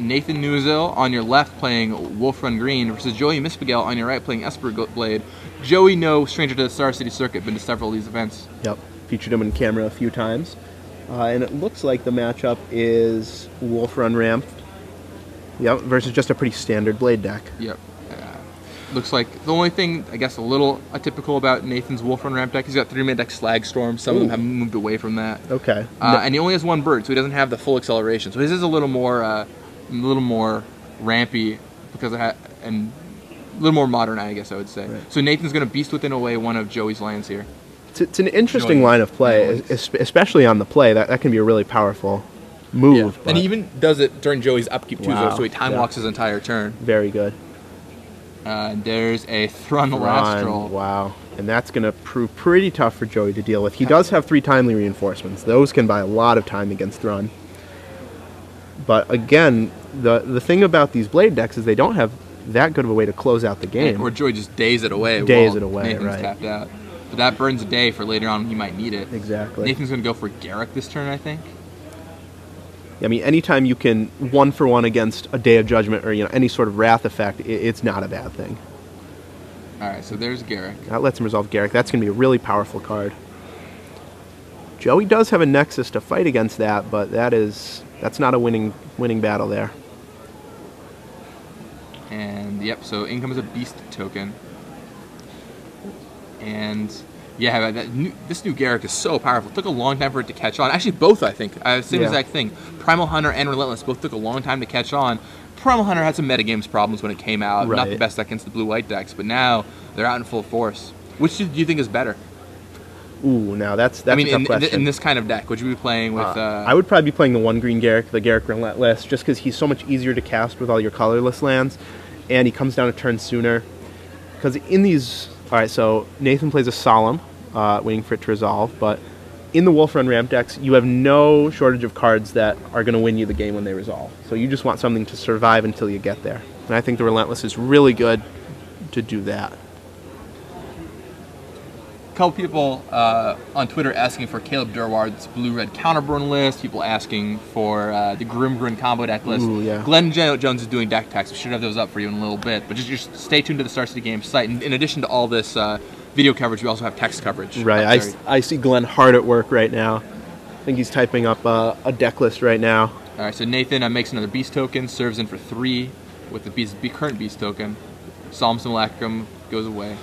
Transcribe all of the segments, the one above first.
Nathan Neuzil on your left playing Wolf Run Green versus Joey Mispagel on your right playing Esper Blade. Joey, no stranger to the Star City circuit, been to several of these events. Yep, featured him in camera a few times. And it looks like the matchup is Wolf Run Ramp. Yep, versus just a pretty standard Blade deck. Yep. Looks like the only thing, I guess, a little atypical about Nathan's Wolf Run Ramp deck, he's got 3-mana deck Slag Storm. Some of them have moved away from that. Okay. And he only has 1 bird, so he doesn't have the full acceleration. So his is a little more rampy because and a little more modern, I guess I would say. Right. So Nathan's going to Beast Within away one of Joey's lands here. It's an interesting line of play, especially on the play. That can be a really powerful move. Yeah. And he even does it during Joey's upkeep too, so he time walks his entire turn. Very good. There's a Thrun Lastral. Wow. And that's going to prove pretty tough for Joey to deal with. He does have 3 timely reinforcements. Those can buy a lot of time against Thrun. But again, the thing about these Blade decks is they don't have that good of a way to close out the game. Or Joey just days it away. Nathan's tapped out. But that burns a day for later on he might need it. Exactly. Nathan's going to go for Garruk this turn, I think. I mean, anytime you can 1-for-1 against a Day of Judgment or any sort of Wrath effect, it's not a bad thing. All right, so there's Garruk. That lets him resolve Garruk. That's going to be a really powerful card. Joey does have a Nexus to fight against that, but that's not a winning battle there. And yep, so in comes a Beast token. And yeah, this new Garruk is so powerful. It took a long time for it to catch on. Actually, both, I think. Same exact thing. Primal Hunter and Relentless both took a long time to catch on. Primal Hunter had some metagames problems when it came out. Not the best against the blue-white decks, but now they're out in full force. Which do you think is better? Ooh, now that's a tough question. In this kind of deck, would you be playing with... I would probably be playing the 1-green Garruk, the Garruk Relentless, just because he's so much easier to cast with all your colorless lands, and he comes down a turn sooner. Because in these... Alright, so Nathan plays a Solemn, waiting for it to resolve, but in the Wolf Run Ramp decks, you have no shortage of cards that are going to win you the game when they resolve. So you just want something to survive until you get there. And I think the Relentless is really good to do that. A couple people on Twitter asking for Caleb Durward's blue-red counterburn list. People asking for the Grimgrin combo deck list. Ooh, yeah. Glenn Jones is doing deck techs. We should have those up for you in a little bit. But just stay tuned to the Star City Games site. And in addition to all this video coverage, we also have text coverage. Right. I see Glenn hard at work right now. I think he's typing up a deck list right now. All right. So Nathan makes another Beast token, serves in for 3 with the current Beast token. Solemn Simulacrum goes away.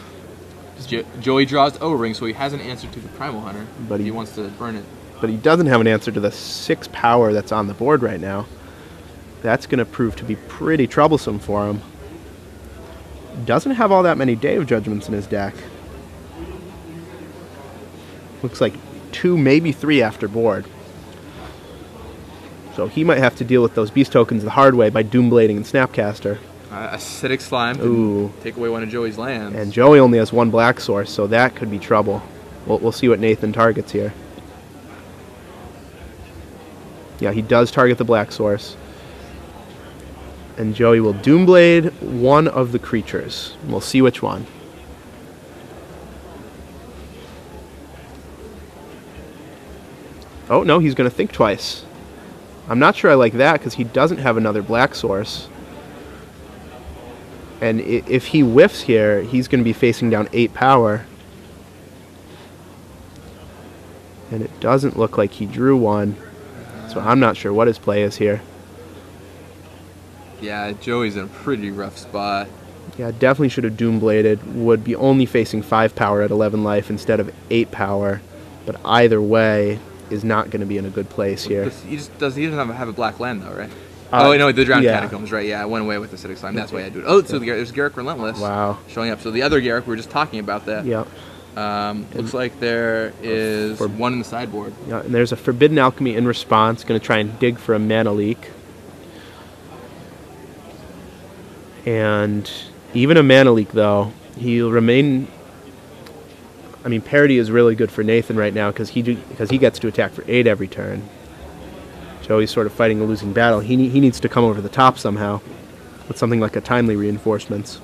Joey draws O-Ring, so he has an answer to the Primal Hunter, but he wants to burn it. But he doesn't have an answer to the 6 power that's on the board right now. That's going to prove to be pretty troublesome for him. Doesn't have all that many Day of Judgments in his deck. Looks like 2, maybe 3 after board. So he might have to deal with those Beast tokens the hard way by Doomblading and Snapcaster. Acidic Slime can take away one of Joey's lands. And Joey only has 1 black source, so that could be trouble. We'll see what Nathan targets here. Yeah, he does target the black source. And Joey will Doomblade one of the creatures. We'll see which one. Oh, no, he's going to think twice. I'm not sure I like that because he doesn't have another black source. And if he whiffs here, he's going to be facing down 8 power. And it doesn't look like he drew one. So I'm not sure what his play is here. Yeah, Joey's in a pretty rough spot. Yeah, definitely should have Doombladed. Would be only facing 5 power at 11 life instead of 8 power. But either way is not going to be in a good place here. He doesn't have a black land though, right? Oh, no, the Drowned Catacombs, right? Yeah, I went away with the Acidic Slime. That's why I do it. Oh, so there's Garruk Relentless. Wow. Showing up. So the other Garruk, we were just talking about that. Yeah. Looks like there is one in the sideboard. Yeah, and there's a Forbidden Alchemy in response. Going to try and dig for a mana leak. And even a mana leak, though, he'll remain... I mean, parity is really good for Nathan right now because he gets to attack for 8 every turn. Joey's sort of fighting a losing battle. He needs to come over the top somehow with something like a Timely Reinforcements.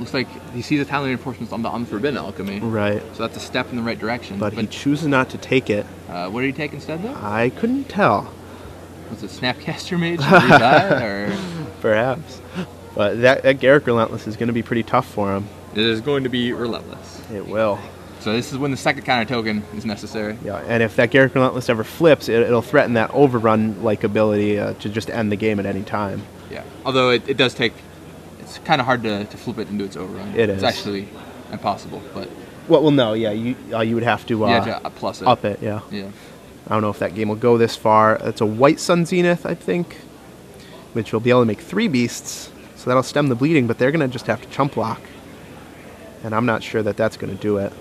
looks like he sees the talent reinforcements on the Unforbidden Alchemy. Right. So that's a step in the right direction. But he chooses not to take it. What did he take instead, though? I couldn't tell. Was it Snapcaster Mage? That, or? Perhaps. But that Garruk Relentless is going to be pretty tough for him. It is going to be Relentless. It will. So this is when the second counter token is necessary. Yeah, and if that Garruk Relentless ever flips, it'll threaten that Overrun-like ability to just end the game at any time. Yeah, although it does take... It's kind of hard to flip it into its Overrun. It is. It's actually impossible, but... Well, no, yeah, you would have to, plus it. Up it, yeah. Yeah. I don't know if that game will go this far. It's a White Sun Zenith, I think, which will be able to make 3 beasts, so that'll stem the bleeding, but they're going to just have to chump block. And I'm not sure that that's going to do it.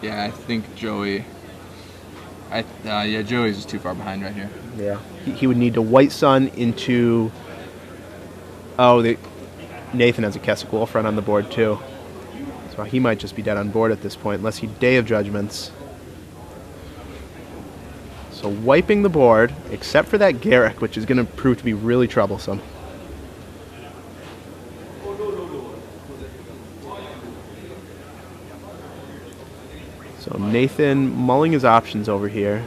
Yeah, I think Joey... Joey's just too far behind right here. Yeah. He would need to White Sun into... Oh, Nathan has a Kessick Wolfrun on the board, too. So he might just be dead on board at this point, unless he Day of Judgments. So wiping the board, except for that Garruk, which is going to prove to be really troublesome. So Nathan mulling his options over here.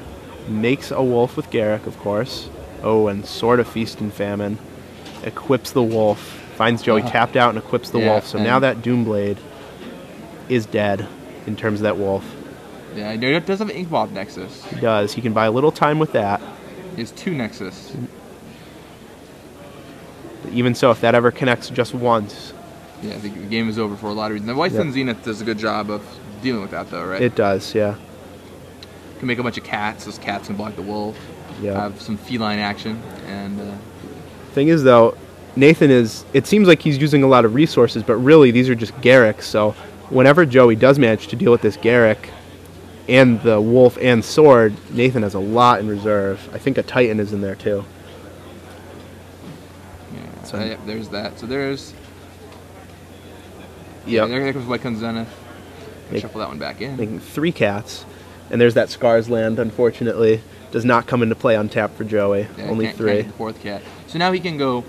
Makes a wolf with Garruk, of course. Oh, and Sword of Feast and Famine. Equips the wolf. Finds Joey tapped out and equips the wolf. So now that Doomblade is dead in terms of that wolf. Yeah, I know it does have an Inkmoth Nexus. He does. He can buy a little time with that. He has 2 Nexus. But even so, if that ever connects just once... Yeah, the game is over for a lot of reasons. The White Sun Zenith does a good job of dealing with that, though, right? It does, yeah. Can make a bunch of cats. Those cats can block the wolf. Yeah. Have some feline action. And thing is, though, Nathan is... It seems like he's using a lot of resources, but really these are just Garruks. So whenever Joey does manage to deal with this Garruk and the wolf and sword, Nathan has a lot in reserve. I think a Titan is in there, too. Yeah, so there's that. So there's... Yeah, there comes White Sun Zenith. Shuffle that one back in. Making 3 cats. And there's that Scars land, unfortunately. Does not come into play on tap for Joey. Yeah, Only can't 3. Get the 4th cat. So now he can go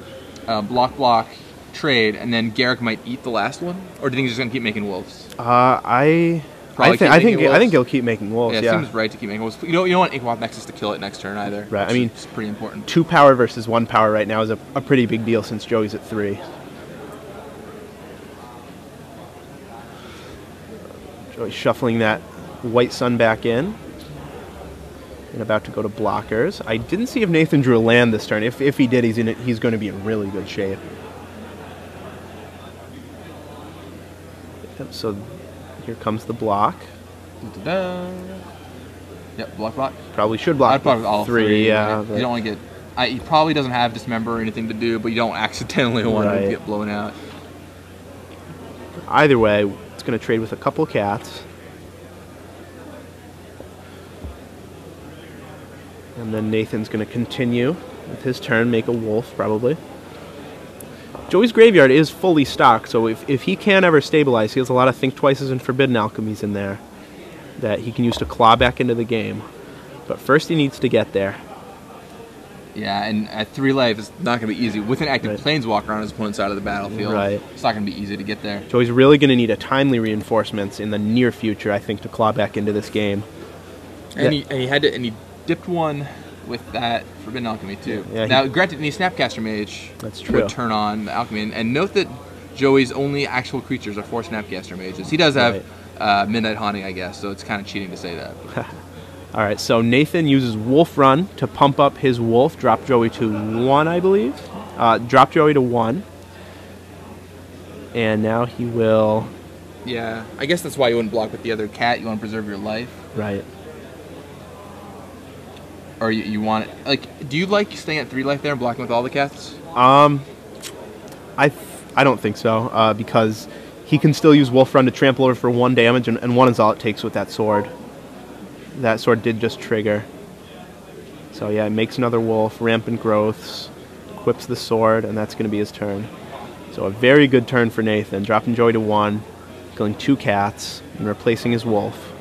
block, trade, and then Garruk might eat the last one? Or do you think he's just going to keep making wolves? I think he'll keep making wolves, yeah. It seems right to keep making wolves. You don't want Inkmoth Nexus to kill it next turn either. Right, I mean... It's pretty important. 2 power versus 1 power right now is a pretty big deal since Joey's at 3. Joey shuffling that White Sun back in. And about to go to blockers. I didn't see if Nathan drew a land this turn. If he did, he's going to be in really good shape. Yep, so here comes the block. Da-da-da. Yep, block. Probably should block. I'd block with all 3. Yeah. You don't want to get... he probably doesn't have Dismember or anything to do, but you don't accidentally want to get blown out. Either way, it's going to trade with a couple cats. And then Nathan's going to continue with his turn, make a wolf, probably. Joey's graveyard is fully stocked, so if he can ever stabilize, he has a lot of Think Twices and Forbidden Alchemies in there that he can use to claw back into the game. But first he needs to get there. Yeah, and at 3 life, it's not going to be easy. With an active Planeswalker on his opponent's side of the battlefield, it's not going to be easy to get there. Joey's really going to need a timely reinforcements in the near future, I think, to claw back into this game. And he dipped 1 with that Forbidden Alchemy, too. Yeah, now, granted, any Snapcaster Mage would turn on the Alchemy. And note that Joey's only actual creatures are 4 Snapcaster Mages. He does have Midnight Haunting, I guess, so it's kind of cheating to say that. All right, so Nathan uses Wolf Run to pump up his wolf, drop Joey to 1, I believe. Drop Joey to 1. And now he will... Yeah, I guess that's why you wouldn't block with the other cat. You want to preserve your life. Right. Or you want it... Like, do you like staying at 3 life there and blocking with all the cats? I don't think so, because he can still use Wolf Run to trample over for 1 damage, and 1 is all it takes with that sword. That sword did just trigger. So yeah, it makes another wolf, rampant growths, equips the sword, and that's going to be his turn. So a very good turn for Nathan, dropping Joey to 1, killing 2 cats, and replacing his wolf.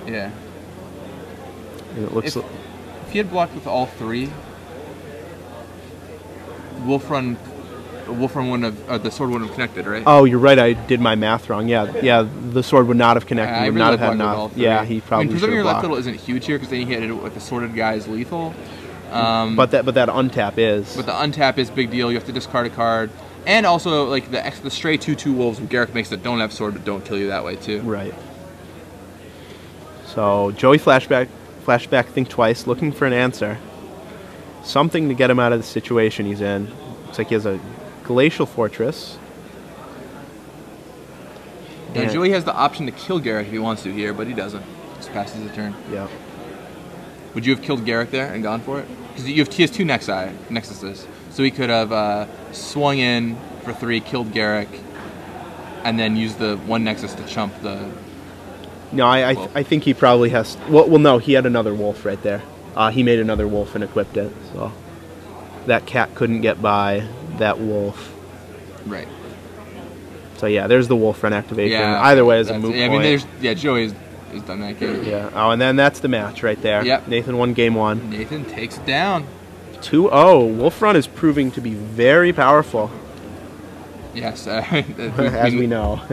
Yeah. And it looks if he had blocked with all 3, Wolf Run the wolf run wouldn't have, the sword wouldn't have connected, right? Oh, you're right. I did my math wrong. Yeah. The sword would not have connected. I would really not have like had blocking with enough. all three. Yeah, he probably. I mean, preserving your left blocked. fiddle isn't huge here because then you hit it with a sorted guy is lethal. But that untap is. But the untap is big deal. You have to discard a card, and also like the stray 2/2 wolves Garrick makes that don't have sword but don't kill you that way too. Right. So Joey flashback, think twice, looking for an answer. Something to get him out of the situation he's in. Looks like he has a glacial fortress. Now Joey has the option to kill Garrick if he wants to here, but he doesn't. Just passes the turn. Yeah. Would you have killed Garrick there and gone for it? Because he has 2 nexuses, so he could have swung in for 3, killed Garrick, and then used the 1 nexus to chump the. No, I think he probably has. Well, no, he had another wolf right there. He made another wolf and equipped it, so that cat couldn't get by that wolf. Right. So yeah, there's the wolf run activation. Yeah. Either way is a moot I point. mean, Joey's done that game. Yeah. Oh, and then that's the match right there. Yep. Nathan won game 1. Nathan takes it down. 2-0. Wolf run is proving to be very powerful. Yes. As we know.